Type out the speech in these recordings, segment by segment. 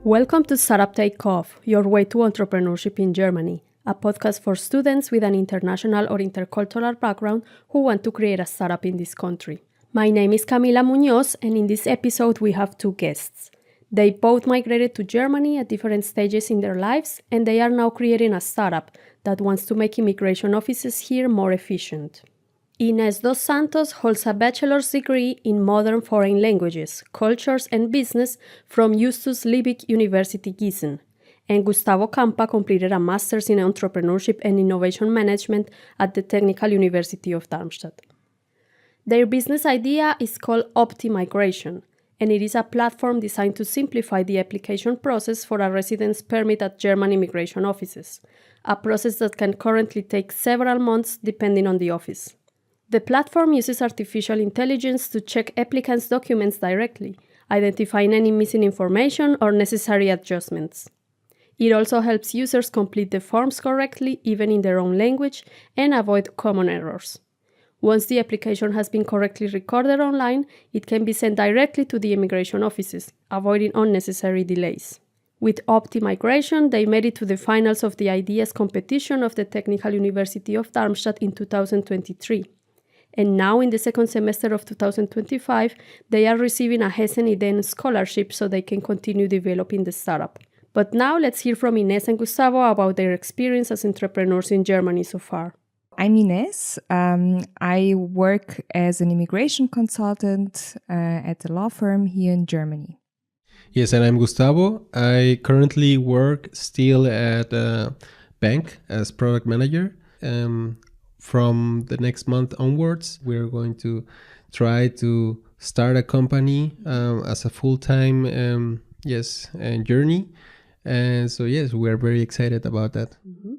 Welcome to Startup Takeoff, your way to entrepreneurship in Germany, a podcast for students with an international or intercultural background who want to create a startup in this country. My name is Camila Muñoz, and in this episode we have two guests. They both migrated to Germany at different stages in their lives, and they are now creating a startup that wants to make immigration offices here more efficient. Ines dos Santos holds a bachelor's degree in modern foreign languages, cultures, and business from Justus Liebig University Gießen, and Gustavo Campa completed a master's in entrepreneurship and innovation management at the Technical University of Darmstadt. Their business idea is called OptiMigration, and it is a platform designed to simplify the application process for a residence permit at German immigration offices, a process that can currently take several months depending on the office. The platform uses artificial intelligence to check applicants' documents directly, identifying any missing information or necessary adjustments. It also helps users complete the forms correctly, even in their own language, and avoid common errors. Once the application has been correctly recorded online, it can be sent directly to the immigration offices, avoiding unnecessary delays. With OptiMigration, they made it to the finals of the Ideas competition of the Technical University of Darmstadt in 2023. And now, in the second semester of 2025, they are receiving a Hessen Ideen scholarship so they can continue developing the startup. But now, let's hear from Ines and Gustavo about their experience as entrepreneurs in Germany so far. I'm Ines. I work as an immigration consultant at a law firm here in Germany. Yes, and I'm Gustavo. I currently work still at a bank as product manager. From the next month onwards, we're going to try to start a company as a full-time journey. And so, yes, we're very excited about that. Mm-hmm.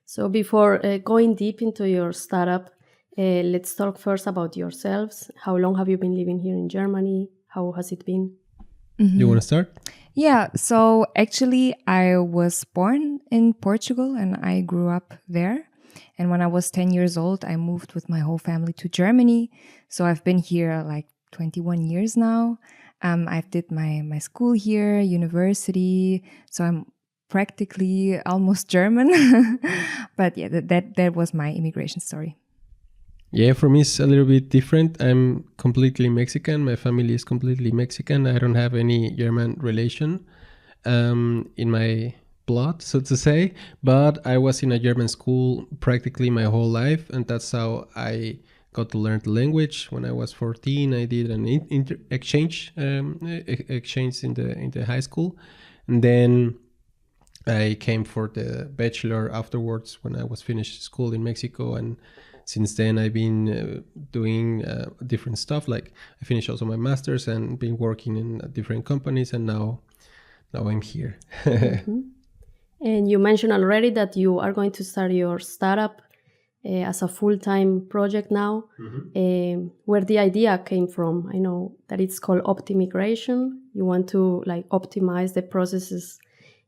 So before going deep into your startup, let's talk first about yourselves. How long have you been living here in Germany? How has it been? Mm-hmm. You want to start? Yeah, so actually I was born in Portugal and I grew up there. And when I was 10 years old, I moved with my whole family to Germany. So I've been here like 21 years now. I've did my school here, university. So I'm practically almost German. But yeah, that was my immigration story. Yeah, for me it's a little bit different. I'm completely Mexican. My family is completely Mexican. I don't have any German relation in my blood, so to say, but I was in a German school practically my whole life, and that's how I got to learn the language. When I was 14, I did an exchange in the high school, and then I came for the bachelor afterwards when I was finished school in Mexico, and since then I've been doing different stuff. Like I finished also my master's and been working in different companies, and now I'm here. Mm-hmm. And you mentioned already that you are going to start your startup as a full-time project now. Mm-hmm. Where the idea came from? I know that it's called OptiMigration. You want to optimize the processes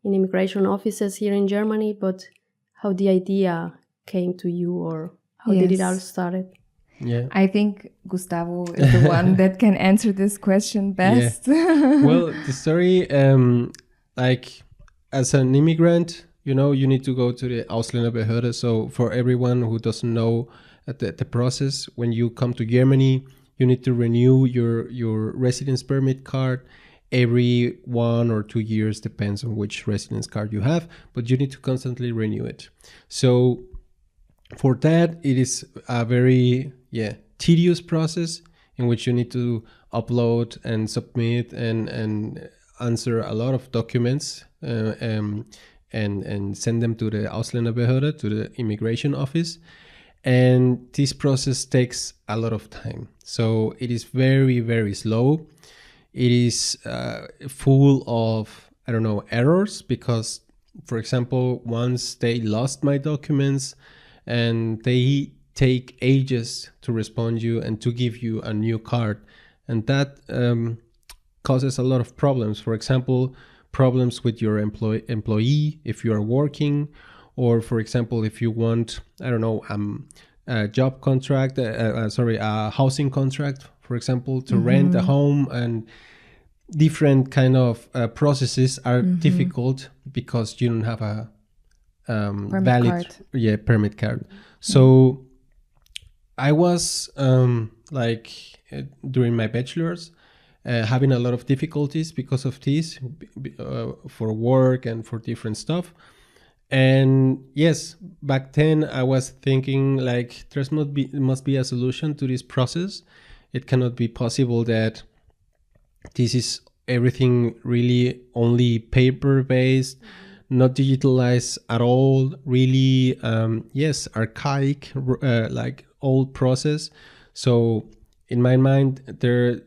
in immigration offices here in Germany, but how the idea came to you, or how did it all start? Yeah, I think Gustavo is the one that can answer this question best. Yeah. Well, the story, as an immigrant, you need to go to the Ausländerbehörde. So for everyone who doesn't know the process, when you come to Germany, you need to renew your residence permit card every 1 or 2 years, depends on which residence card you have, but you need to constantly renew it. So for that, it is a very tedious process in which you need to upload and submit and answer a lot of documents and send them to the Ausländerbehörde, to the immigration office. And this process takes a lot of time. So it is very, very slow. It is full of, errors, because, for example, once they lost my documents and they take ages to respond you and to give you a new card. And that causes a lot of problems. For example, problems with your employee if you are working, or for example, if you want, a job contract, a housing contract, for example, to rent a home, and different kind of processes are difficult because you don't have a valid permit card. So I was during my bachelor's having a lot of difficulties because of this for work and for different stuff. And yes, back then I was thinking like there must be a solution to this process. It cannot be possible that this is everything really only paper based, not digitalized at all, really archaic, like old process. So in my mind there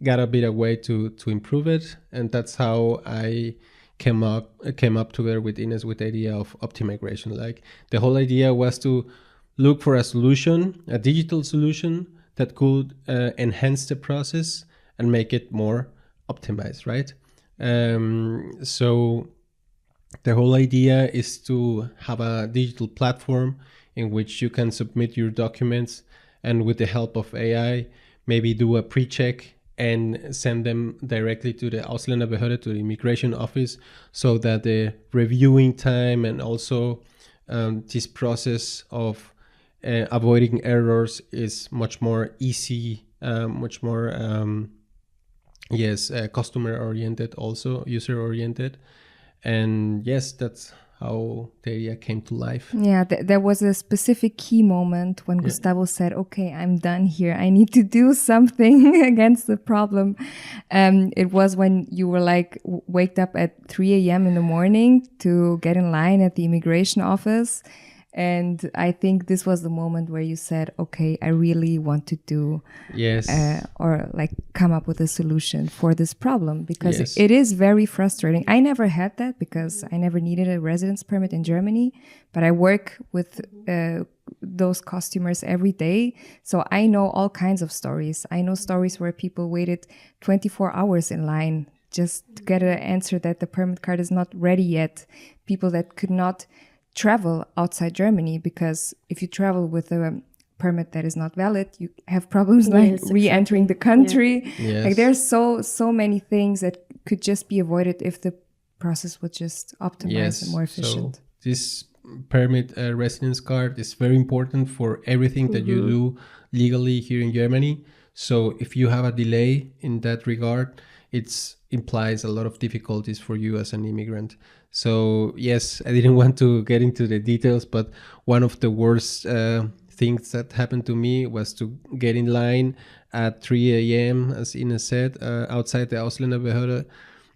gotta be a way to improve it, and that's how I came up together with Ines with the idea of OptiMigration. Like the whole idea was to look for a solution, a digital solution that could enhance the process and make it more optimized, right? So the whole idea is to have a digital platform in which you can submit your documents, and with the help of AI, maybe do a pre-check and send them directly to the Ausländerbehörde, to the immigration office, so that the reviewing time and also this process of avoiding errors is much more easy, much more customer oriented, also user oriented. And yes, that's how the idea came to life. Yeah, there was a specific key moment when Gustavo said, okay, I'm done here. I need to do something against the problem. It was when you were like waked up at 3 a.m. in the morning to get in line at the immigration office. And I think this was the moment where you said, okay, I really want to do or like come up with a solution for this problem, because it is very frustrating. I never had that because I never needed a residence permit in Germany, but I work with those customers every day. So I know all kinds of stories. I know stories where people waited 24 hours in line just to get an answer that the permit card is not ready yet. People that could not travel outside Germany, because if you travel with a permit that is not valid, you have problems like re-entering the country. Like there's so many things that could just be avoided if the process was just optimized and more efficient. So this permit residence card is very important for everything that you do legally here in Germany. So if you have a delay in that regard, it implies a lot of difficulties for you as an immigrant. So yes, I didn't want to get into the details, but one of the worst things that happened to me was to get in line at 3 a.m., as Ines said, outside the Ausländerbehörde,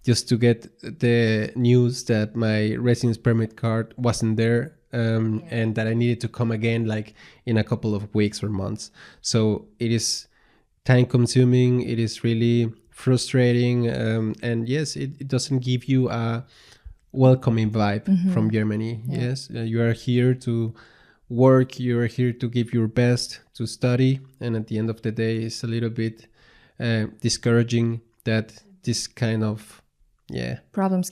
just to get the news that my residence permit card wasn't there, and that I needed to come again like in a couple of weeks or months. So it is time consuming, it is really frustrating, and yes, it doesn't give you a welcoming vibe from Germany. Yes, you are here to work, you are here to give your best, to study, and at the end of the day it's a little bit discouraging that this kind of problems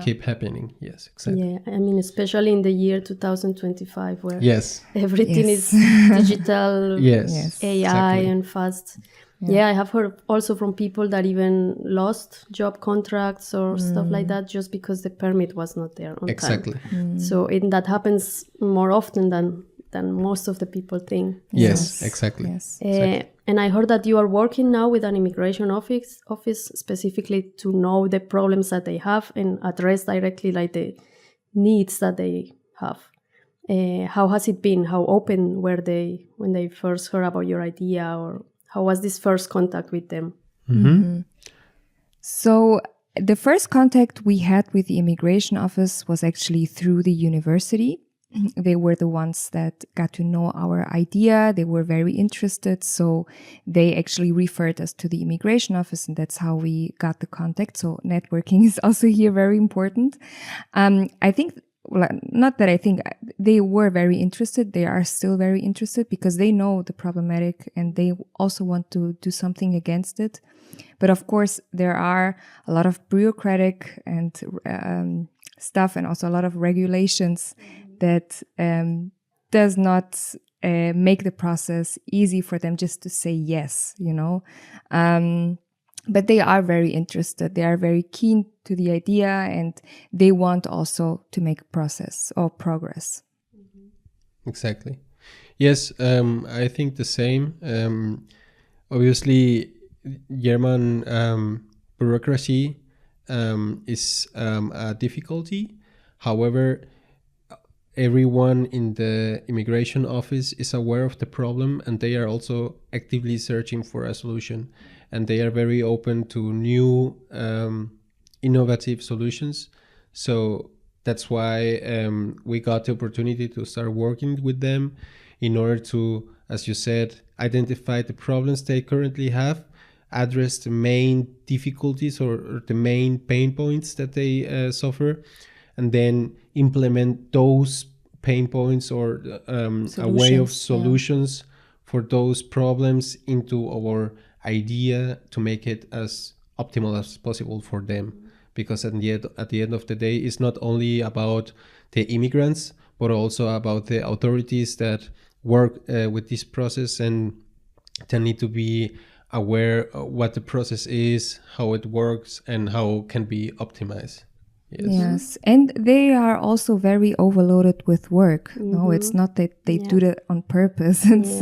keep happening. Yes, exactly. I mean, especially in the year 2025, where everything is digital, AI and fast. I have heard also from people that even lost job contracts or stuff like that just because the permit was not there on time. So that happens more often than most of the people think. Yes, exactly. And I heard that you are working now with an immigration office specifically to know the problems that they have and address directly like the needs that they have. How has it been? How open were they when they first heard about your idea, or how was this first contact with them? So the first contact we had with the immigration office was actually through the university. They were the ones that got to know our idea. They were very interested. So they actually referred us to the immigration office, and that's how we got the contact. So networking is also here very important. I think, they were very interested. They are still very interested because they know the problematic and they also want to do something against it. But of course, there are a lot of bureaucratic and stuff, and also a lot of regulations that does not make the process easy for them just to say yes, you know. But they are very interested. They are very keen to the idea, and they want also to make process or progress. Exactly. Yes, I think the same. Obviously, German bureaucracy is a difficulty. However, everyone in the immigration office is aware of the problem, and they are also actively searching for a solution. And they are very open to new innovative solutions. So that's why we got the opportunity to start working with them in order to, as you said, identify the problems they currently have, address the main difficulties or the main pain points that they suffer, and then implement those pain points or a way of solutions for those problems into our idea to make it as optimal as possible for them. Because at the end of the day, it's not only about the immigrants, but also about the authorities that work with this process, and they need to be aware of what the process is, how it works, and how it can be optimized. Yes, and they are also very overloaded with work. No, it's not that they do that on purpose. It's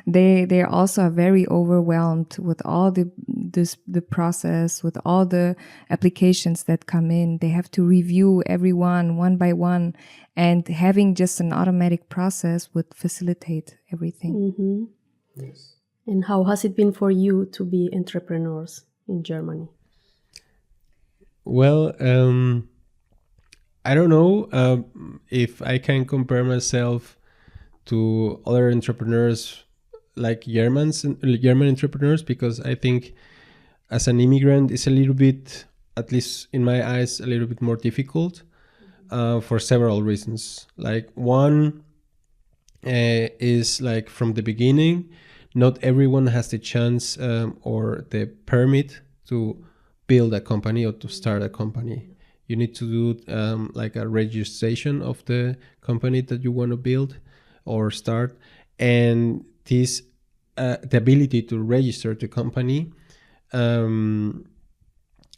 they also are very overwhelmed with all the process, with all the applications that come in. They have to review everyone one by one, and having just an automatic process would facilitate everything. Yes. And how has it been for you to be entrepreneurs in Germany? Well, I don't know if I can compare myself to other entrepreneurs like German entrepreneurs, because I think as an immigrant it's a little bit, at least in my eyes, a little bit more difficult for several reasons. Like one is like from the beginning, not everyone has the chance or the permit to build a company or to start a company. You need to do like a registration of the company that you want to build or start. And this, the ability to register the company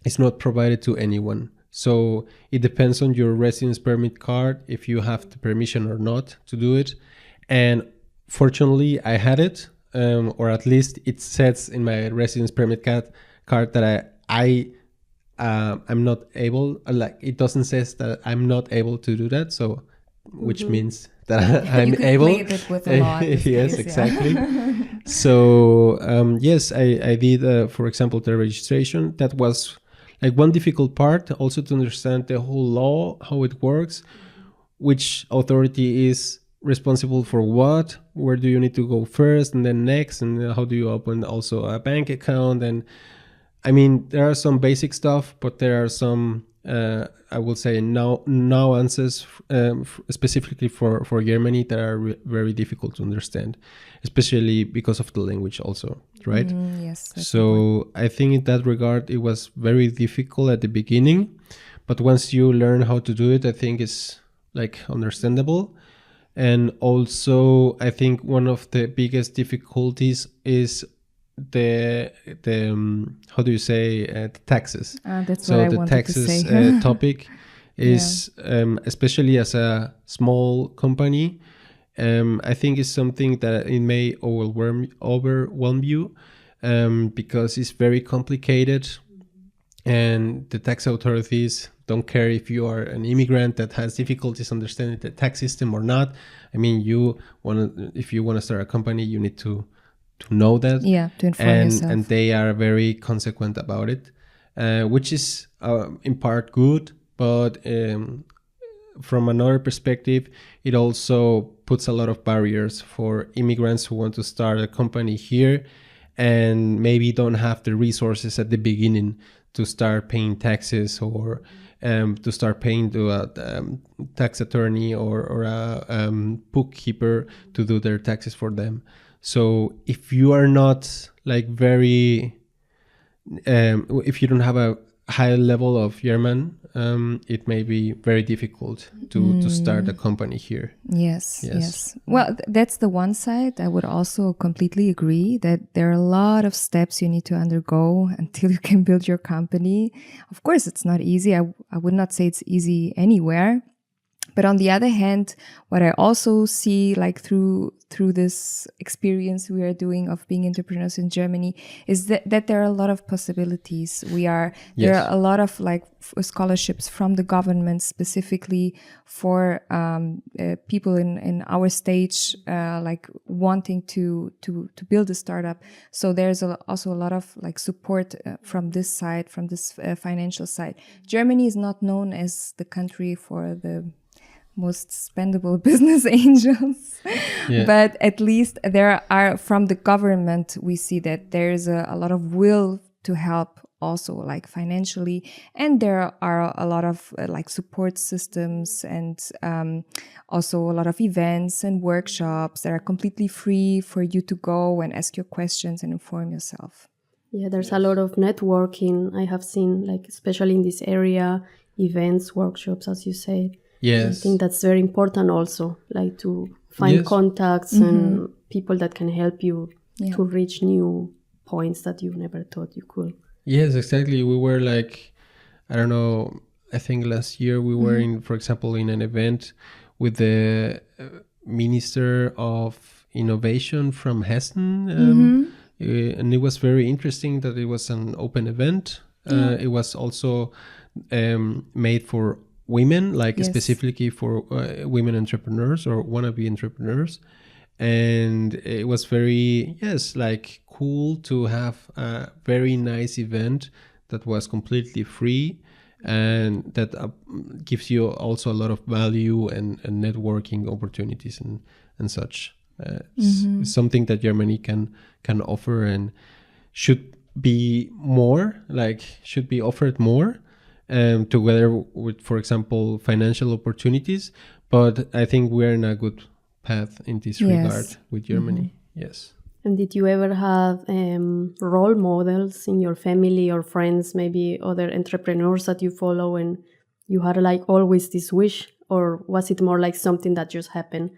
is not provided to anyone. So it depends on your residence permit card, if you have the permission or not to do it. And fortunately, I had it, or at least it says in my residence permit card that I'm not able, like it doesn't say that I'm not able to do that. So, which means that I'm able. Play it with the law. Yes, case, exactly. So, yes, I did, for example, the registration. That was like one difficult part, also to understand the whole law, how it works, which authority is responsible for what, where do you need to go first and then next, and how do you open also a bank account. And I mean, there are some basic stuff, but there are some, I will say, nuances specifically for Germany that are very difficult to understand, especially because of the language also, right? Yes. So important. I think in that regard, it was very difficult at the beginning, but once you learn how to do it, I think it's like understandable. And also, I think one of the biggest difficulties is the how do you say the taxes. That's so what I the wanted taxes to say. topic is especially as a small company, I think it's something that it may overwhelm you because it's very complicated, and the tax authorities don't care if you are an immigrant that has difficulties understanding the tax system or not. I mean, if you want to start a company, you need to know that, to inform yourself. And they are very consequent about it, which is in part good, but from another perspective, it also puts a lot of barriers for immigrants who want to start a company here and maybe don't have the resources at the beginning to start paying taxes, or to start paying to a tax attorney or a bookkeeper to do their taxes for them. So if you are not like very, if you don't have a high level of German, it may be very difficult to start a company here. Yes. Well, that's the one side. I would also completely agree that there are a lot of steps you need to undergo until you can build your company. Of course, it's not easy. I would not say it's easy anywhere. But on the other hand, what I also see, like through this experience we are doing of being entrepreneurs in Germany, is that there are a lot of possibilities. There are a lot of like scholarships from the government specifically for people in our stage, like wanting to build a startup. So there's also a lot of like support from this side, from this financial side. Germany is not known as the country for the most spendable business angels. But at least there are, from the government, we see that there's a lot of will to help also like financially. And there are a lot of like support systems and also a lot of events and workshops that are completely free for you to go and ask your questions and inform yourself. Yeah, there's a lot of networking I have seen, like especially in this area, events, workshops, as you said. Yes. I think that's very important also, like to find contacts and people that can help you to reach new points that you never thought you could. Yes, exactly. We were like, I don't know, I think last year we were in, for example, in an event with the Minister of Innovation from Hessen. And it was very interesting that it was an open event. It was also made for women, like specifically for women entrepreneurs or wannabe entrepreneurs. And it was very, like cool to have a very nice event that was completely free and that gives you also a lot of value and networking opportunities and such. It's something that Germany can offer and should be offered more. Together with, for example, financial opportunities. But I think we're in a good path in this regard with Germany. Yes. And did you ever have role models in your family or friends, maybe other entrepreneurs that you follow, and you had like always this wish? Or was it more like something that just happened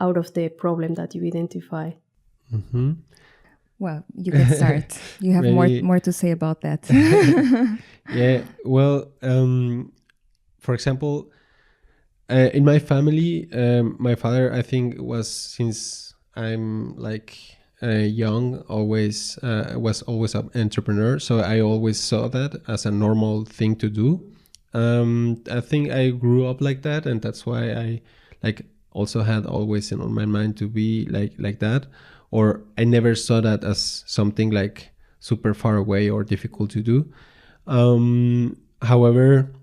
out of the problem that you identify? Well, you can start. You have more to say about that. Yeah, well, for example, in my family, my father, I think, was, since I'm like young, was always an entrepreneur. So I always saw that as a normal thing to do. I think I grew up like that, and that's why I like also had always on my mind to be like that. Or I never saw that as something like super far away or difficult to do. However,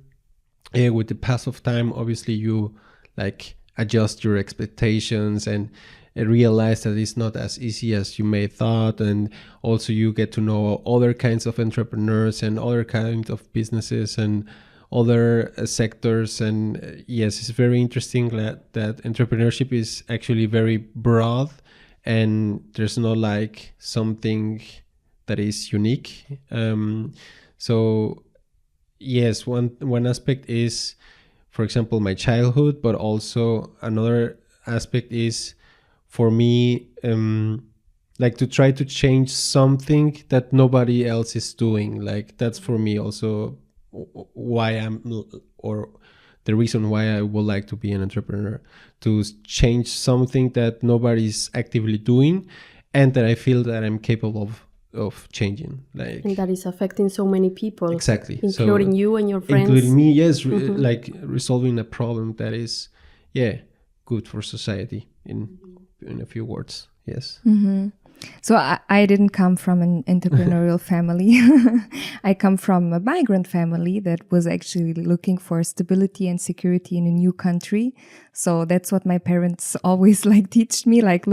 with the pass of time, obviously you like adjust your expectations and realize that it's not as easy as you may thought. And also you get to know other kinds of entrepreneurs and other kinds of businesses and other sectors. And yes, it's very interesting that entrepreneurship is actually very broad. And there's not like something that is unique. So yes, one aspect is, for example, my childhood, but also another aspect is for me, like to try to change something that nobody else is doing. Like that's for me also why the reason why I would like to be an entrepreneur, to change something that nobody's actively doing and that I feel that I'm capable of changing. Like, and that is affecting so many people. Exactly. Including you and your friends. Including me, yes. Like resolving a problem that is, good for society in a few words. Yes. So I didn't come from an entrepreneurial family. I come from a migrant family that was actually looking for stability and security in a new country. So that's what my parents always like teach me, like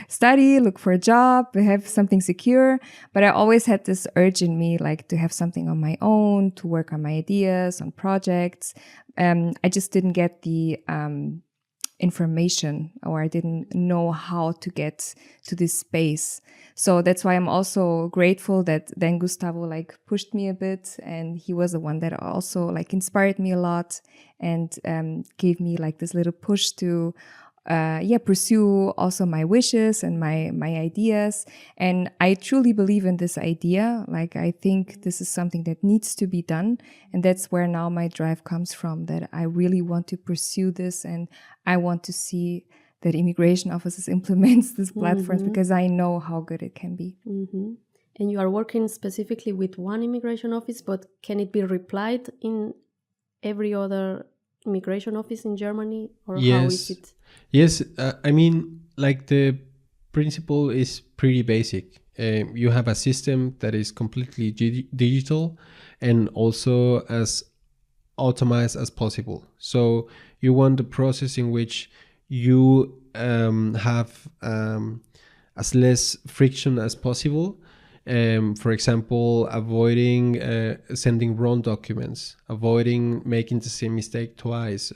study, look for a job, have something secure. But I always had this urge in me, like to have something on my own, to work on my ideas, on projects. I just didn't get the information, or I didn't know how to get to this space. So that's why I'm also grateful that then Gustavo like pushed me a bit, and he was the one that also like inspired me a lot and gave me like this little push to pursue also my wishes and my ideas. And I truly believe in this idea. Like, I think this is something that needs to be done. And that's where now my drive comes from, that I really want to pursue this, and I want to see that immigration offices implements this platforms because I know how good it can be. And you are working specifically with one immigration office, but can it be replied in every other immigration office in Germany, or how is it? Yes, I mean, like, the principle is pretty basic. You have a system that is completely digital and also as automized as possible. So you want the process in which you have as less friction as possible. For example, avoiding sending wrong documents, avoiding making the same mistake twice,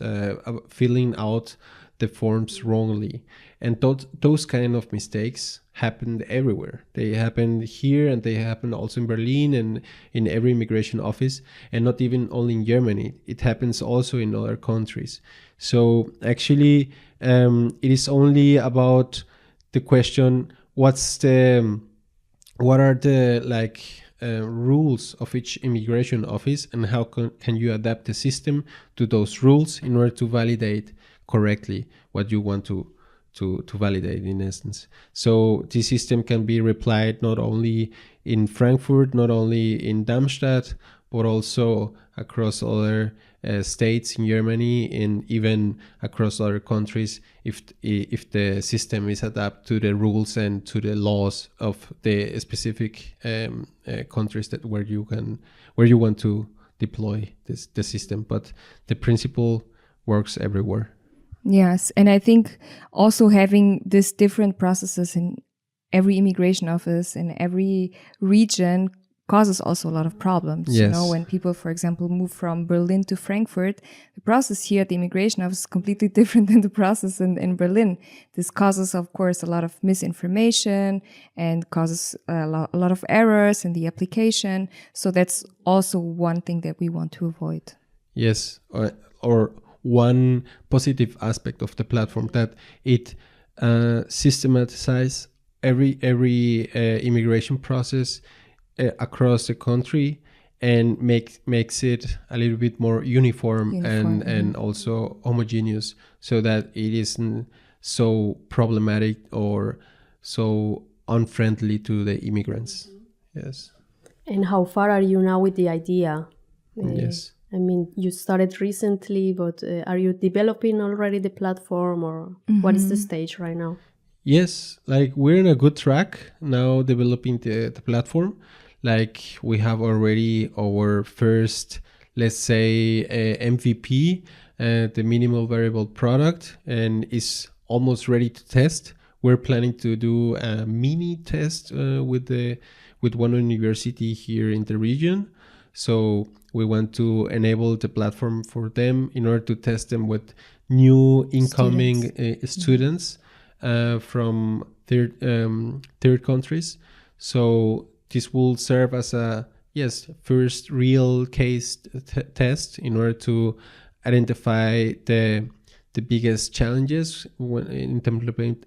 filling out the forms wrongly. And those kind of mistakes happened everywhere. They happened here, and they happen also in Berlin and in every immigration office, and not even only in Germany. It happens also in other countries. So actually, it is only about the question, what are the rules of each immigration office, and how can you adapt the system to those rules in order to validate correctly what you want to validate, in essence. So this system can be replied not only in Frankfurt, not only in Darmstadt, but also across other states in Germany, and even across other countries, if the system is adapted to the rules and to the laws of the specific countries where you want to deploy the system. But the principle works everywhere. Yes, and I think also having these different processes in every immigration office in every region causes also a lot of problems. Yes. You know, when people, for example, move from Berlin to Frankfurt, the process here at the immigration office is completely different than the process in Berlin. This causes, of course, a lot of misinformation and causes a lot of errors in the application. So that's also one thing that we want to avoid. Yes, or one positive aspect of the platform, that it systematizes every immigration process across the country, and makes it a little bit more uniform. And also homogeneous, so that it isn't so problematic or so unfriendly to the immigrants. Yes. And how far are you now with the idea? Yes. I mean, you started recently, but are you developing already the platform, or what is the stage right now? Yes, like, we're in a good track now developing the platform. Like, we have already our first, let's say, MVP, the minimal variable product, and is almost ready to test. We're planning to do a mini test with one university here in the region. So we want to enable the platform for them in order to test them with new incoming students from third countries. So this will serve as a first real case test in order to identify the biggest challenges in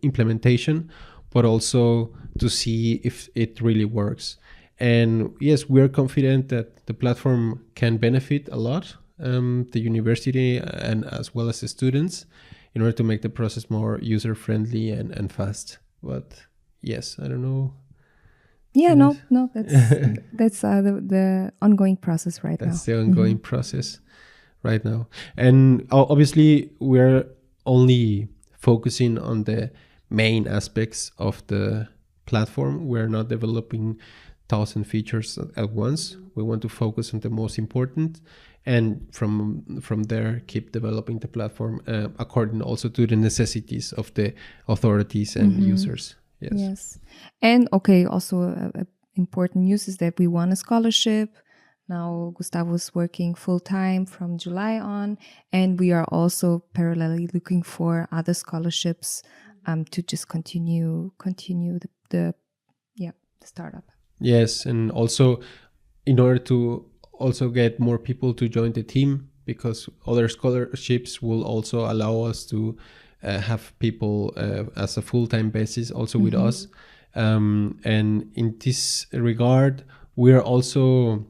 implementation, but also to see if it really works. And yes, we're confident that the platform can benefit a lot the university and as well as the students, in order to make the process more user-friendly and fast. But yes, I don't know. Yeah, no, that's the ongoing process right now. That's the ongoing process right now. And obviously, we're only focusing on the main aspects of the platform. We're not developing 1,000 features at once. We want to focus on the most important, and from there keep developing the platform according also to the necessities of the authorities and users. Yes. And okay, also important news is that we won a scholarship Now Gustavo's working full time from July on, and we are also parallelly looking for other scholarships to just continue the startup. Yes, and also in order to also get more people to join the team, because other scholarships will also allow us to have people as a full-time basis also with us. And in this regard, we are also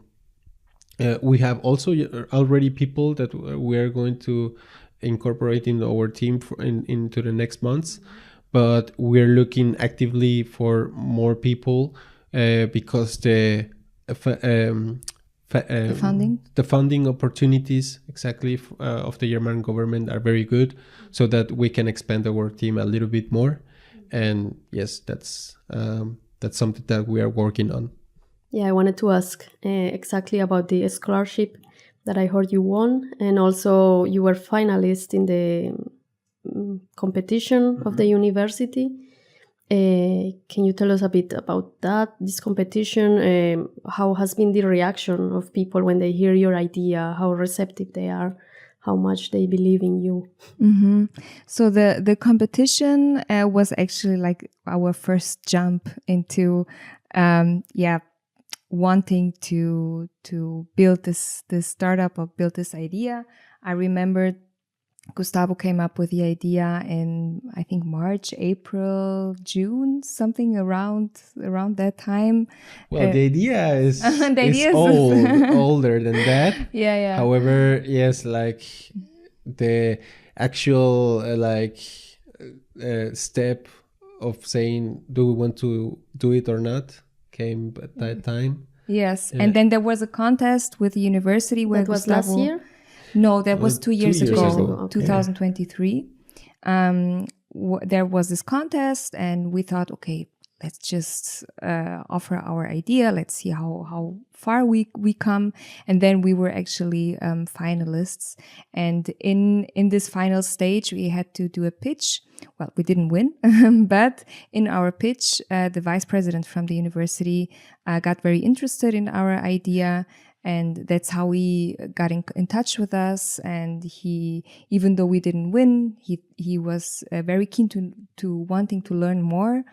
we have also already people that we are going to incorporate in our team into the next months, but we're looking actively for more people because the funding opportunities exactly of the German government are very good, so that we can expand our team a little bit more. And yes, that's something that we are working on. Yeah, I wanted to ask exactly about the scholarship that I heard you won, and also you were finalist in the competition of the university. Can you tell us a bit about this competition? How has been the reaction of people when they hear your idea? How receptive they are? How much they believe in you? So the competition was actually like our first jump into wanting to build this startup or build this idea. I remember Gustavo came up with the idea in, I think, March, April, June, something around that time. Well, the idea is older than that. Yeah. However, yes, like the actual step of saying, do we want to do it or not, came at that time. Yes, and then there was a contest with the university where that was Gustavo, last year? No, that was 2 years ago, Okay. 2023. There was this contest, and we thought, okay, let's just offer our idea. Let's see how far we come. And then we were actually finalists. And in this final stage, we had to do a pitch. Well, we didn't win, but in our pitch, the vice president from the university got very interested in our idea. And that's how he got in touch with us. And he, even though we didn't win, he was very keen to wanting to learn more.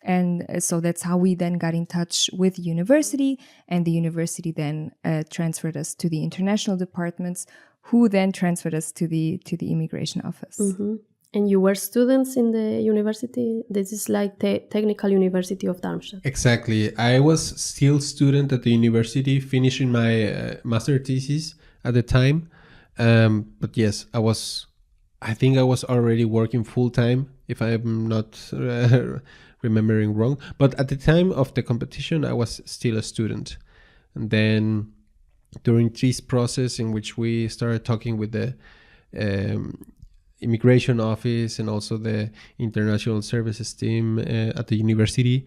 And so that's how we then got in touch with the university. And the university then transferred us to the international departments, who then transferred us to the immigration office. Mm-hmm. And you were students in the university? This is like the Technical University of Darmstadt. Exactly. I was still student at the university, finishing my master thesis at the time. But yes, I think I was already working full time, if I'm not remembering wrong. But at the time of the competition, I was still a student. And then during this process in which we started talking with the immigration office and also the international services team at the university,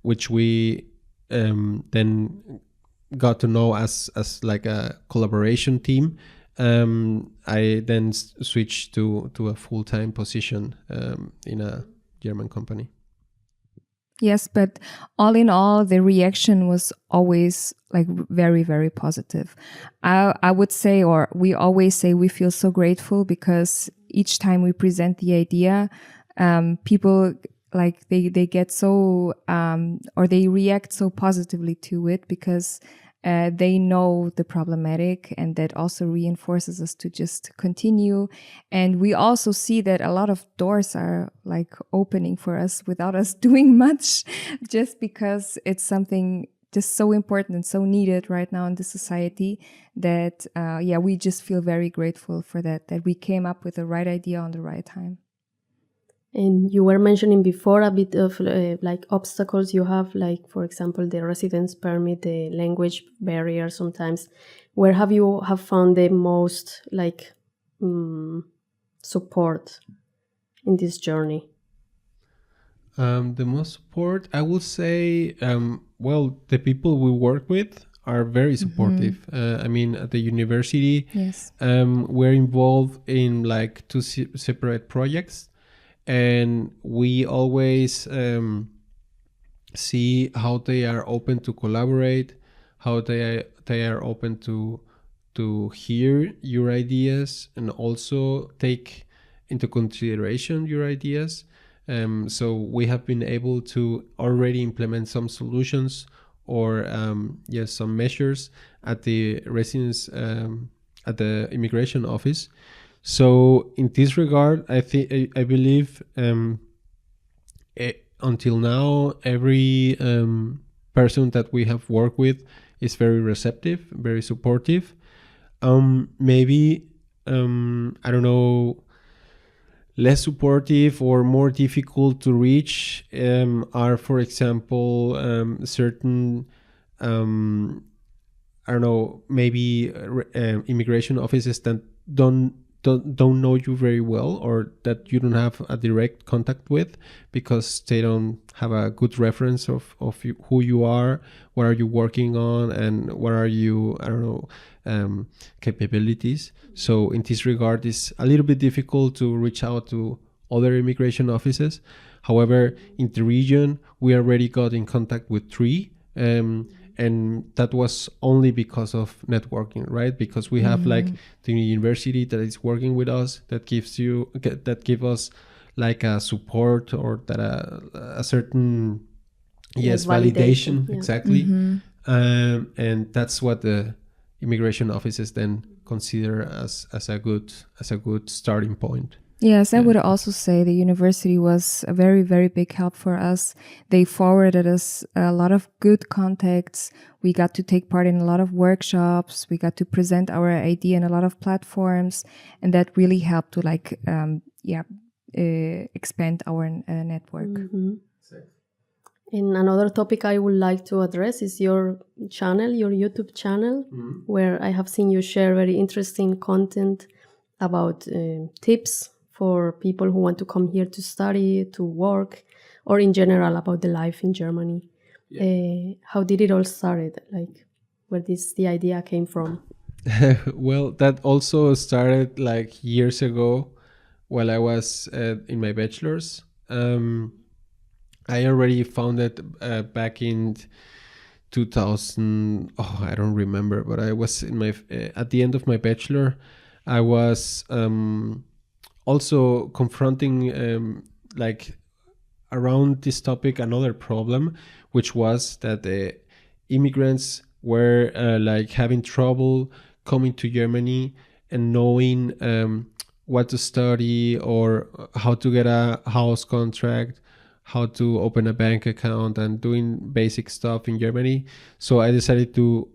which we then got to know as like a collaboration team. I then switched to a full-time position in a German company. Yes, but all in all, the reaction was always like very, very positive. I would say, or we always say, we feel so grateful because each time we present the idea, people like they get so or they react so positively to it because they know the problematic, and that also reinforces us to just continue. And we also see that a lot of doors are like opening for us without us doing much, just because it's something just so important and so needed right now in the society that, we just feel very grateful for that we came up with the right idea on the right time. And you were mentioning before a bit of like obstacles you have, like, for example, the residence permit, the language barrier sometimes. Where have you found the most like support in this journey? The most support, I would say, the people we work with are very supportive. I mean, at the university, yes, we're involved in like two separate projects. And we always see how they are open to collaborate, how they they are open to hear your ideas and also take into consideration your ideas. So we have been able to already implement some solutions or some measures at the residence at the immigration office. So in this regard, I believe until now every person that we have worked with is very receptive, very supportive. Maybe I don't know, less supportive or more difficult to reach are, for example, certain I don't know, maybe immigration offices that don't know you very well, or that you don't have a direct contact with because they don't have a good reference of who you are, what are you working on, and what are you, I don't know, capabilities. So in this regard, it's a little bit difficult to reach out to other immigration offices. However, in the region, we already got in contact with 3. And that was only because of networking, right? Because we have like the university that is working with us, that give us like a support, or that a certain validation. Yeah. Exactly. And that's what the immigration offices then consider as a good starting point. Yes, I would also say the university was a very, very big help for us. They forwarded us a lot of good contacts. We got to take part in a lot of workshops. We got to present our idea in a lot of platforms. And that really helped to expand our network. Mm-hmm. And another topic I would like to address is your channel, your YouTube channel, where I have seen you share very interesting content about tips for people who want to come here to study, to work, or in general about the life in Germany. Yeah. How did it all started? Like, where the idea came from? Well, that also started like years ago while I was in my bachelor's. I already found it back in 2000. I don't remember, but I was in my at the end of my bachelor. I was also confronting like around this topic another problem, which was that the immigrants were like having trouble coming to Germany and knowing what to study or how to get a house contract, how to open a bank account, and doing basic stuff in Germany. So I decided to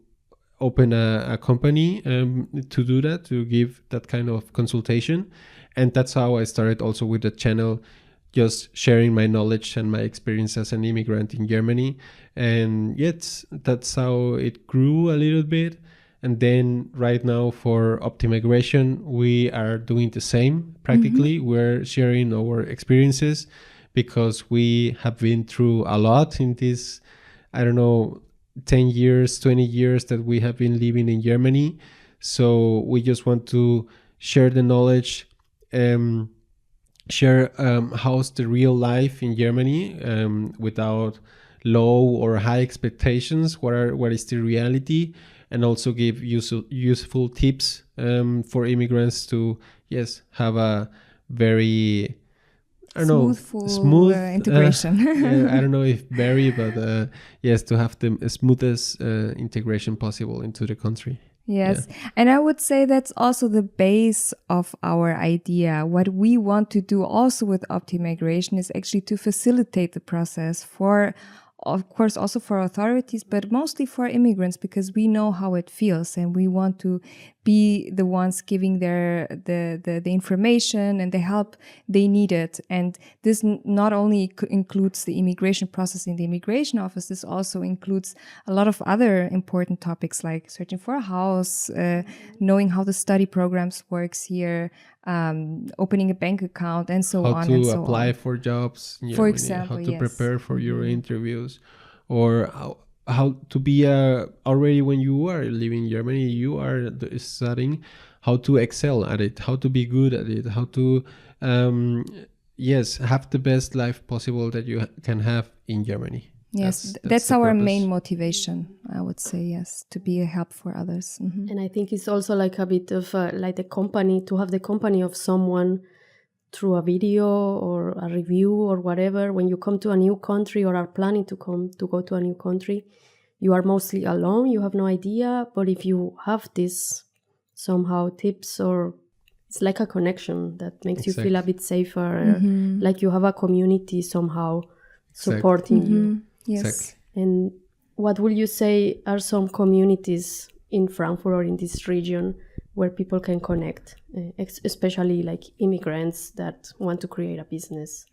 open a company to do that, to give that kind of consultation. And that's how I started also with the channel, just sharing my knowledge and my experience as an immigrant in Germany. And yet that's how it grew a little bit. And then right now for OptiMigration, we are doing the same practically. We're sharing our experiences because we have been through a lot in this, 10 years, 20 years that we have been living in Germany. So we just want to share the knowledge, share how's the real life in Germany without low or high expectations, what is the reality, and also give useful tips for immigrants to have a very smooth integration. I don't know if very, but to have the smoothest integration possible into the country. Yes. Yeah. And I would say that's also the base of our idea. What we want to do also with OptiMigration is actually to facilitate the process for, of course, also for authorities, but mostly for immigrants, because we know how it feels and we want to be the ones giving the information and the help they needed. And this not only includes the immigration process in the immigration office, this also includes a lot of other important topics like searching for a house, knowing how the study programs works here, opening a bank account, and so on. How to apply for jobs, for example, how to prepare for your interviews, or how to be already when you are living in Germany, you are studying how to excel at it, how to be good at it, how to have the best life possible that you can have in Germany. Yes, That's that's the our purpose. main motivation, I would say, yes, to be a help for others. And I think it's also like a bit of like the company, to have the company of someone through a video or a review or whatever. When you come to a new country or are planning to go to a new country, you are mostly alone, you have no idea. But if you have this somehow tips, or it's like a connection that makes you feel a bit safer, like you have a community somehow supporting you. Yes. Exactly. And what would you say are some communities in Frankfurt or in this region where people can connect, especially like immigrants that want to create a business?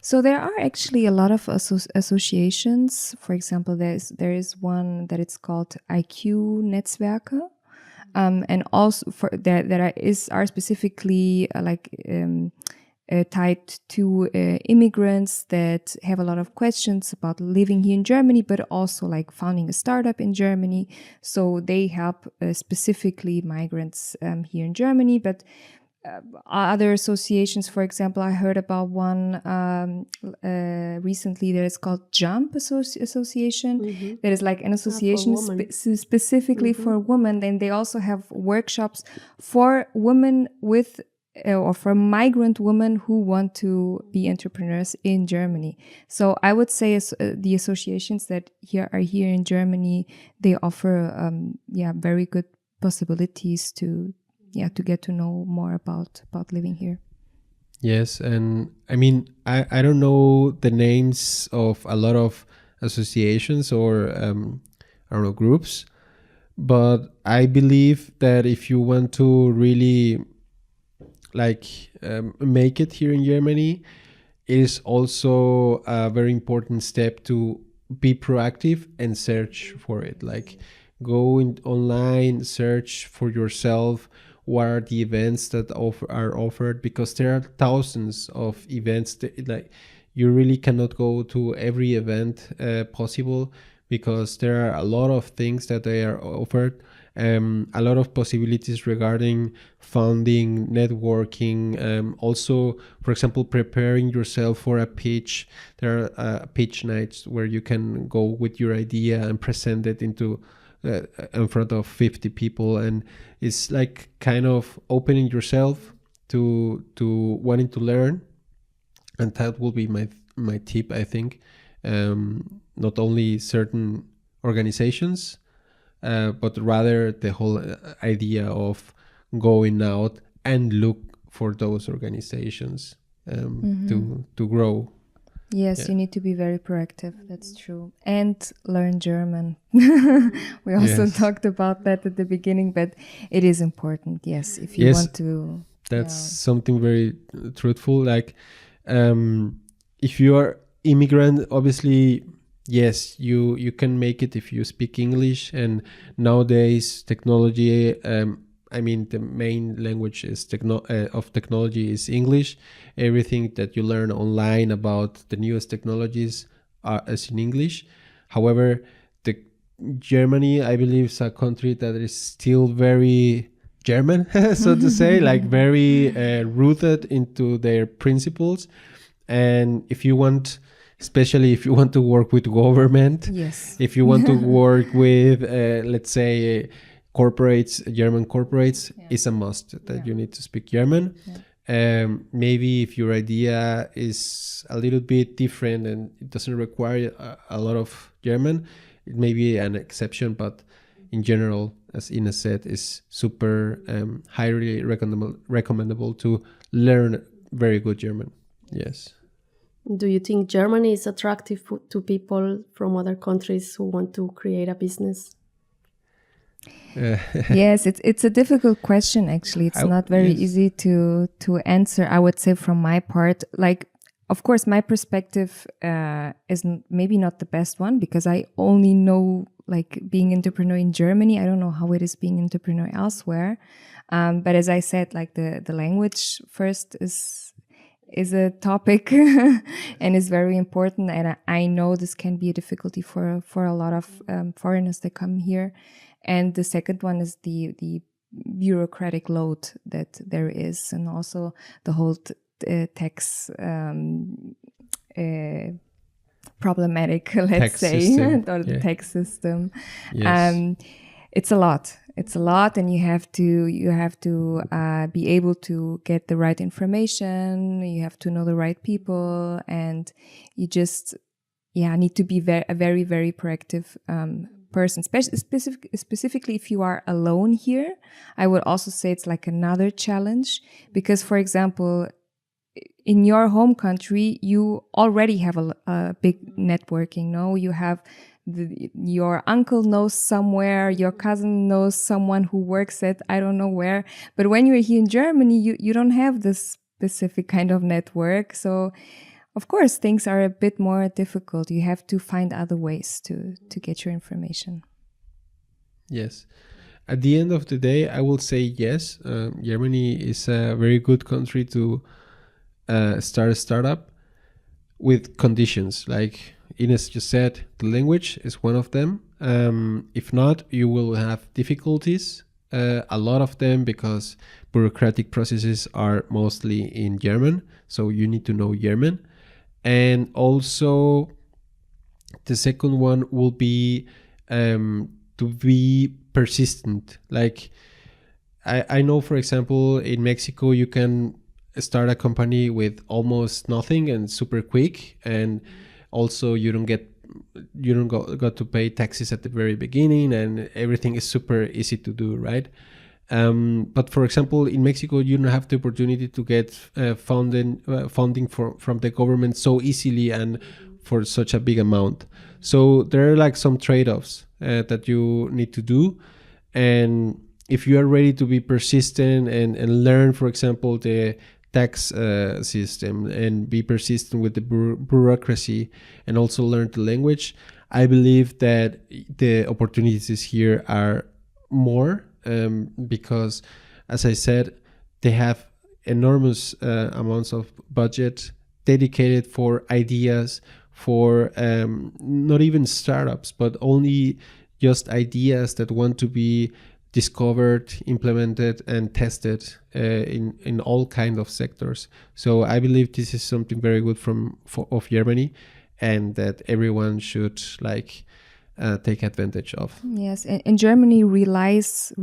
So there are actually a lot of associations. For example, there is one that it's called IQ Netzwerke, and also for are specifically tied to immigrants that have a lot of questions about living here in Germany, but also like founding a startup in Germany. So they help specifically migrants here in Germany, but other associations, for example, I heard about one recently that is called Jump Association. That is like an association specifically for women. And they also have workshops for women with or for migrant women who want to be entrepreneurs in Germany. So I would say the associations that are here in Germany, they offer very good possibilities to get to know more about living here. Yes, and I mean, I don't know the names of a lot of associations or I don't know, groups, but I believe that if you want to really make it here in Germany, it is also a very important step to be proactive and search for it. Like, go online, search for yourself what are the events that are offered, because there are thousands of events that, you really cannot go to every event possible, because there are a lot of things that they are offered. A lot of possibilities regarding funding, networking, also, for example, preparing yourself for a pitch. There are pitch nights where you can go with your idea and present it in front of 50 people, and it's like kind of opening yourself to wanting to learn. And that will be my tip, I think. Not only certain organizations, but rather the whole idea of going out and look for those organizations to grow. Yes, you need to be very proactive. That's true. And learn German. We also talked about that at the beginning, but it is important. Yes, if you want to. That's something very truthful. Like, if you are immigrant, obviously, yes, you can make it if you speak English. And nowadays, technology, I mean, the main language of technology is English. Everything that you learn online about the newest technologies is in English. However, Germany, I believe, is a country that is still very German, so to say, like very rooted into their principles. And if you want, especially if you want to work with government, if you want to work with, let's say, corporates, German corporates, it's a must that you need to speak German. Maybe if your idea is a little bit different and it doesn't require a lot of German, it may be an exception, but in general, as Ines said, is super highly recommendable to learn very good German. Yes. Do you think Germany is attractive to people from other countries who want to create a business? Yes, it's a difficult question, actually. It's not very easy to answer, I would say, from my part. Like, of course, my perspective is maybe not the best one, because I only know like being entrepreneur in Germany. I don't know how it is being entrepreneur elsewhere. But as I said, like the language first is a topic and is very important. And I know this can be a difficulty for a lot of foreigners that come here. And the second one is the bureaucratic load that there is, and also the whole tax problematic, let's Tax say, system. or the Yeah. tax system. Yes. It's a lot. It's a lot, and you have to be able to get the right information. You have to know the right people, and you just need to be a very, very proactive person. Specifically, if you are alone here, I would also say it's like another challenge because, for example, in your home country, you already have a big networking. No, you have your uncle knows somewhere, your cousin knows someone who works at I don't know where. But when you're here in Germany, you don't have this specific kind of network. So, of course, things are a bit more difficult. You have to find other ways to get your information. Yes. At the end of the day, I will say yes. Germany is a very good country to start a startup with conditions. Like Ines just said, the language is one of them. If not, you will have difficulties, a lot of them, because bureaucratic processes are mostly in German. So you need to know German. And also, the second one will be to be persistent. Like, I know, for example, in Mexico, you can start a company with almost nothing and super quick, and also you don't got to pay taxes at the very beginning, and everything is super easy to do, right? But for example, in Mexico, you don't have the opportunity to get funding from the government so easily and for such a big amount. So there are like some trade-offs that you need to do, and if you are ready to be persistent and learn, for example, the tax system, and be persistent with the bureaucracy, and also learn the language, I believe that the opportunities here are more, because, as I said, they have enormous amounts of budget dedicated for ideas, for not even startups, but only just ideas that want to be discovered, implemented, and tested in all kinds of sectors. So I believe this is something very good of Germany, and that everyone should take advantage of. Yes, and Germany relies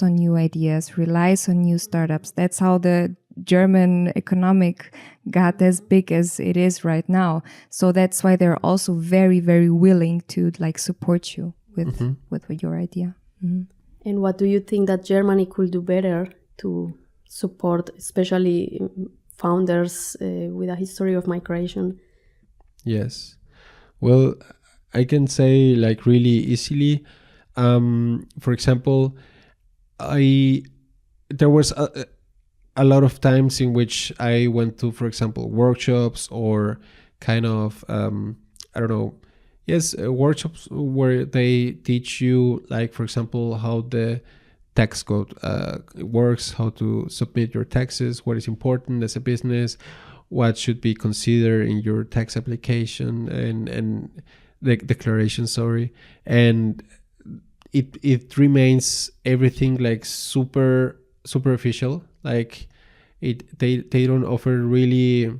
on new ideas, relies on new startups. That's how the German economic got as big as it is right now. So that's why they're also very, very willing to support you with your idea. Mm-hmm. And what do you think that Germany could do better to support, especially founders with a history of migration? Yes. Well, I can say really easily. For example, there was a lot of times in which I went to, for example, workshops or kind of I don't know. Yes, workshops where they teach you, for example, how the tax code works, how to submit your taxes, what is important as a business, what should be considered in your tax application and the declaration, and it remains everything super superficial. They don't offer really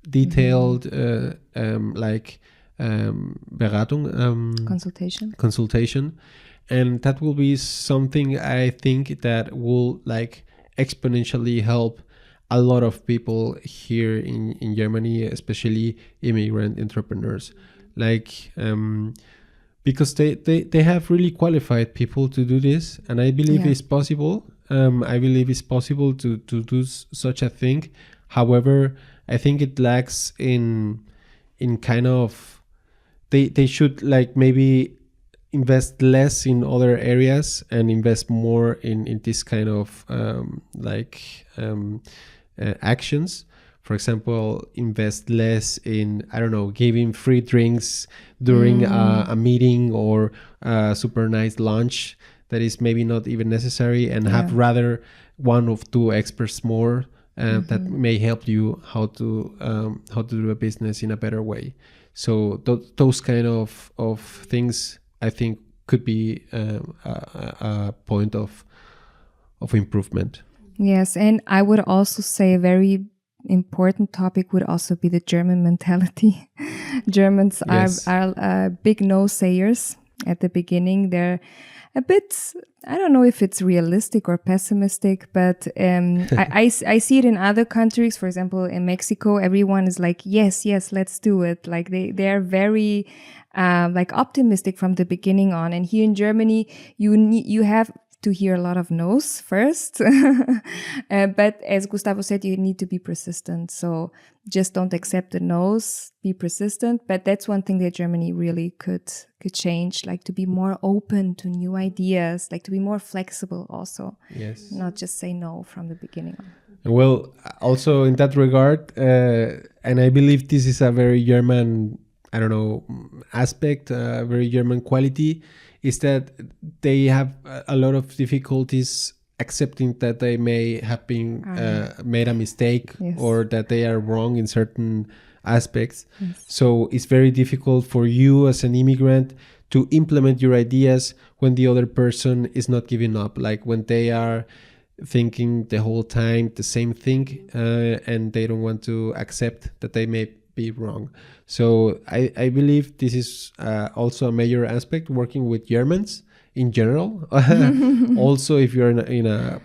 detailed Beratung, consultation, and that will be something I think that will exponentially help a lot of people here in Germany, especially immigrant entrepreneurs, because they have really qualified people to do this, and I believe it's possible. I believe it's possible to do such a thing. However, I think it lacks in kind of, they should maybe invest less in other areas and invest more in this kind of actions. For example, invest less in, I don't know, giving free drinks during a meeting or a super nice lunch that is maybe not even necessary, and have rather one or two experts more that may help you how to do a business in a better way. So those kind of things, I think, could be a point of improvement. Yes, and I would also say a very important topic would also be the German mentality. Germans Yes. are big no-sayers at the beginning. They're a bit, I don't know if it's realistic or pessimistic, but I see it in other countries. For example, in Mexico, everyone is like, yes, let's do it. Like they're very like optimistic from the beginning on. And here in Germany, you have to hear a lot of no's first. But as Gustavo said, you need to be persistent. So just don't accept the no's, be persistent. But that's one thing that Germany really could change, like to be more open to new ideas, like to be more flexible also. Yes. Not just say no from the beginning on. Well, also in that regard, and I believe this is a very German, I don't know, aspect, very German quality, is that they have a lot of difficulties accepting that they may have been made a mistake, Yes. or that they are wrong in certain aspects. Yes. So it's very difficult for you as an immigrant to implement your ideas when the other person is not giving up, like when they are thinking the whole time the same thing, and they don't want to accept that they may be wrong. So I believe this is also a major aspect working with Germans in general. Also, if you're in a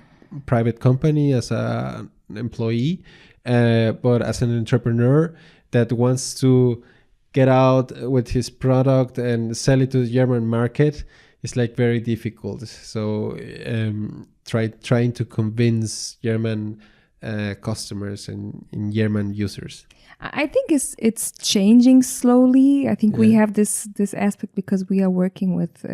private company as an employee, but as an entrepreneur that wants to get out with his product and sell it to the German market, it's like very difficult. So trying to convince German customers and German users. I think it's changing slowly. I think we Yeah. have this aspect because we are working with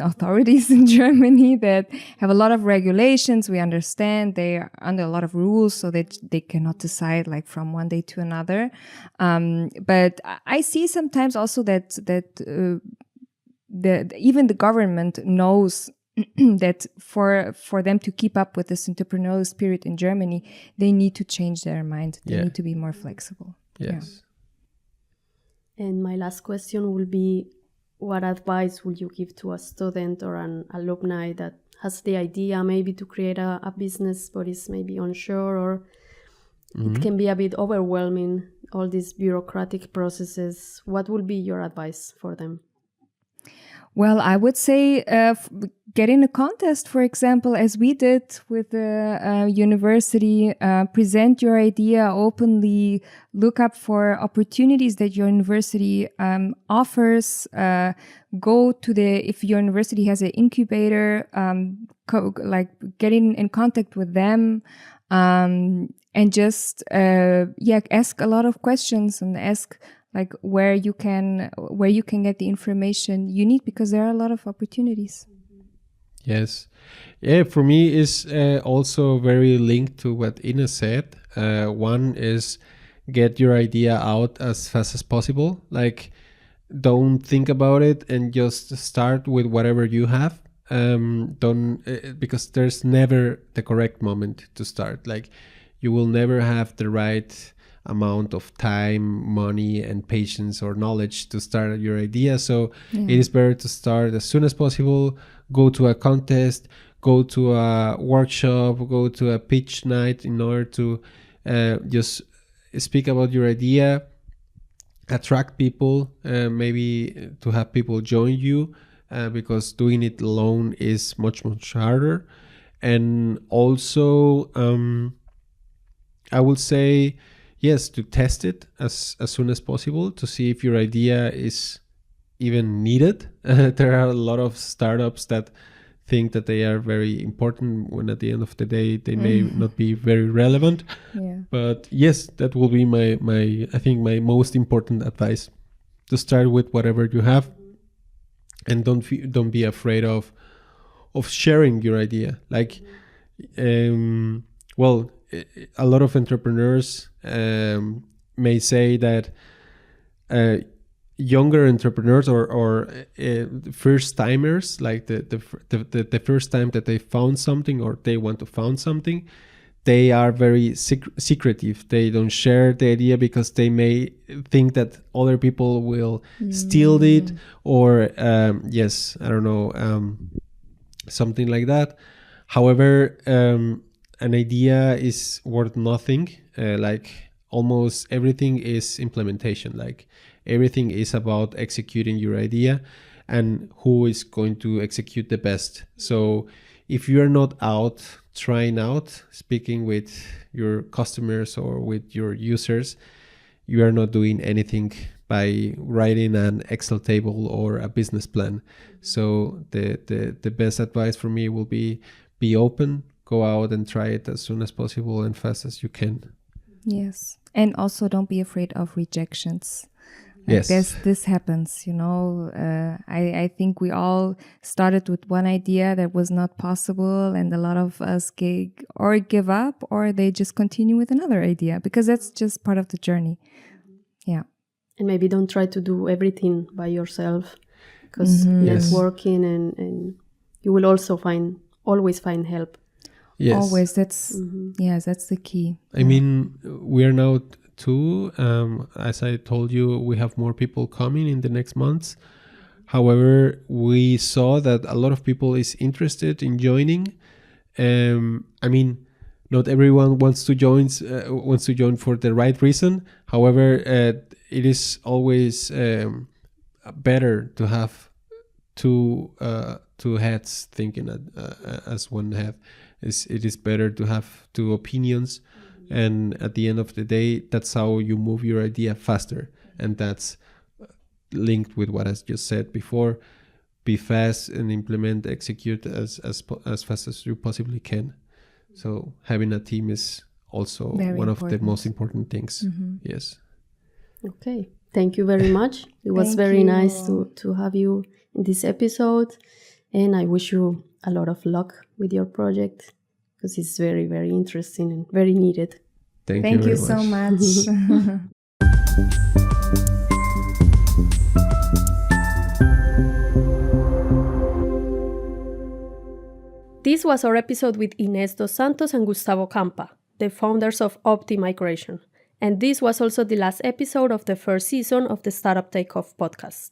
authorities in Germany that have a lot of regulations. We understand they are under a lot of rules, so that they cannot decide like from one day to another. But I see sometimes also that even the government knows that for them to keep up with this entrepreneurial spirit in Germany, they need to change their mind. They Yeah. need to be more flexible. Yes. And my last question will be, what advice would you give to a student or an alumni that has the idea maybe to create a business but is maybe unsure, or it can be a bit overwhelming, all these bureaucratic processes? What would be your advice for them? Well, I would say get in a contest, for example, as we did with the university. Present your idea openly. Look up for opportunities that your university offers. Go to if your university has an incubator, get in contact with them. And just ask a lot of questions and ask like where you can get the information you need, because there are a lot of opportunities. Yes. Yeah, for me is also very linked to what Ines said. One is get your idea out as fast as possible. Like, don't think about it and just start with whatever you have. Because there's never the correct moment to start. Like, you will never have the right amount of time, money, and patience or knowledge to start your idea. So it is better to start as soon as possible. Go to a contest, go to a workshop, go to a pitch night in order to just speak about your idea, attract people, maybe to have people join you, because doing it alone is much, much harder. And also, I would say, yes, to test it as soon as possible to see if your idea is even needed. There are a lot of startups that think that they are very important when at the end of the day they may not be very relevant. Yeah. But yes, that will be my I think my most important advice, to start with whatever you have, and don't be afraid of sharing your idea. Like, well, a lot of entrepreneurs may say that younger entrepreneurs or first timers, like the first time that they found something or they want to found something, they are very secretive. They don't share the idea because they may think that other people will steal it, or yes, I don't know, something like that. However, an idea is worth nothing. Like almost everything is implementation. Like everything is about executing your idea and who is going to execute the best. So if you're not out trying out, speaking with your customers or with your users, you are not doing anything by writing an Excel table or a business plan. So the best advice for me will be open, go out and try it as soon as possible and fast as you can. Yes. And also don't be afraid of rejections. Like Yes. this happens, you know. I think we all started with one idea that was not possible, and a lot of us give up, or they just continue with another idea, because that's just part of the journey. Yeah. And maybe don't try to do everything by yourself, because networking and you will also always find help. Yes. Always. That's that's the key. I mean, we are now two. As I told you, we have more people coming in the next months. However, we saw that a lot of people is interested in joining. I mean, not everyone wants to join for the right reason. However, it is always better to have two heads thinking as one head. It is better to have two opinions, and at the end of the day, that's how you move your idea faster, and that's linked with what I just said before. Be fast and execute as fast as you possibly can. So having a team is also Very one important. of the most important things. Yes. Okay. Thank you very much. It was Thank very you. nice to have you in this episode. And I wish you a lot of luck with your project, because it's very, very interesting and very needed. Thank Thank you you very so much. much. This was our episode with Ines dos Santos and Gustavo Campa, the founders of OptiMigration. And this was also the last episode of the first season of the Startup Takeoff podcast.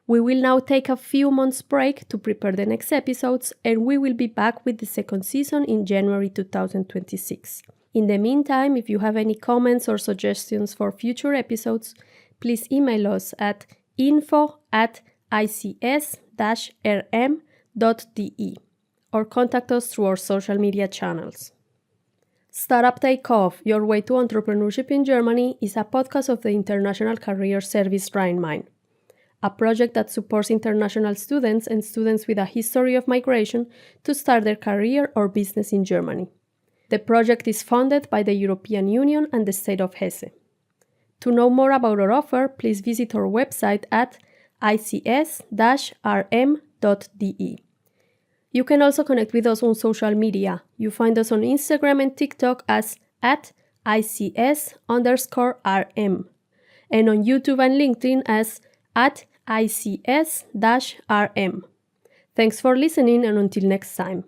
We will now take a few months break to prepare the next episodes, and we will be back with the second season in January 2026. In the meantime, if you have any comments or suggestions for future episodes, please email us at info@ics-rm.de or contact us through our social media channels. Startup Takeoff, Your Way to Entrepreneurship in Germany is a podcast of the International Career Service Rhein-Main, a project that supports international students and students with a history of migration to start their career or business in Germany. The project is funded by the European Union and the state of Hesse. To know more about our offer, please visit our website at ics-rm.de. You can also connect with us on social media. You find us on Instagram and TikTok as @ICS_RM and on YouTube and LinkedIn as @ICS-RM. Thanks for listening, and until next time.